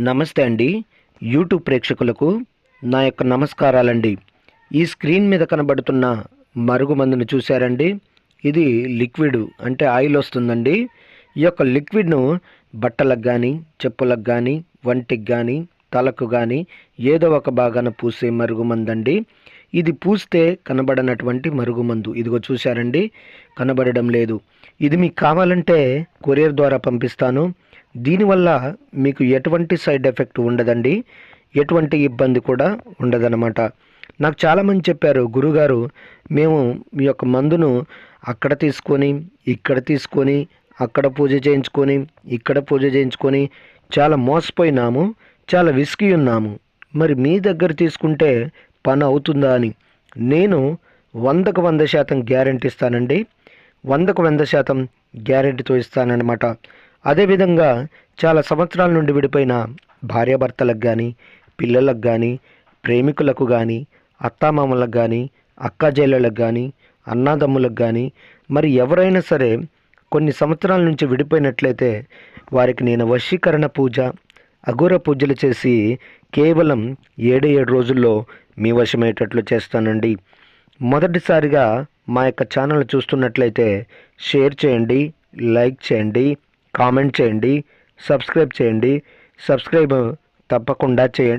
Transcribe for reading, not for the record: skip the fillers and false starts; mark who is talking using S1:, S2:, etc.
S1: నమస్తే అండి. యూట్యూబ్ ప్రేక్షకులకు నా యొక్క నమస్కారాలండి. ఈ స్క్రీన్ మీద కనబడుతున్న మరుగుమందును చూశారండి? ఇది లిక్విడ్ అంటే ఆయిల్ వస్తుందండి. ఈ యొక్క లిక్విడ్ను బట్టలకు కానీ, చెప్పులకు కానీ, వంటికి కానీ, తలకు కానీ ఏదో ఒక భాగాన పూసే మరుగుమందండి. ఇది పూస్తే కనబడనటువంటి మరుగుమందు. ఇదిగో చూశారండి, కనబడడం లేదు. ఇది మీకు కావాలంటే కొరియర్ ద్వారా పంపిస్తాను. దీనివల్ల మీకు ఎటువంటి సైడ్ ఎఫెక్ట్ ఉండదండి, ఎటువంటి ఇబ్బంది కూడా ఉండదన్నమాట. నాకు చాలామంది చెప్పారు, గురుగారు మేము మీ యొక్క మందును అక్కడ తీసుకొని, ఇక్కడ తీసుకొని, అక్కడ పూజ చేయించుకొని, ఇక్కడ పూజ చేయించుకొని చాలా మోసపోయినాము, చాలా విసిగి ఉన్నాము. మరి మీ దగ్గర తీసుకుంటే పని అవుతుందా అని. నేను 100కు 100% గ్యారెంటీ ఇస్తానండి. 100కు 100% గ్యారెంటీతో ఇస్తానన్నమాట. అదేవిధంగా చాలా సంవత్సరాల నుండి విడిపోయిన భార్యాభర్తలకు కానీ, పిల్లలకు కానీ, ప్రేమికులకు కానీ, అత్తామామలకు కానీ, అక్కాచెల్లెళ్ళకు కానీ, అన్నాదమ్ములకు కానీ, మరి ఎవరైనా సరే కొన్ని సంవత్సరాల నుంచి విడిపోయినట్లయితే వారికి నేను వశీకరణ పూజ, అఘోర పూజలు చేసి కేవలం 7 రోజుల్లో మీ వశమయ్యేటట్లు చేస్తానండి. మొదటిసారిగా మా యొక్క ఛానల్ చూస్తున్నట్లయితే షేర్ చేయండి, లైక్ చేయండి, కామెంట్ చేయండి, సబ్స్క్రైబ్ చేయండి. సబ్స్క్రైబ్ తప్పకుండా చేయండి.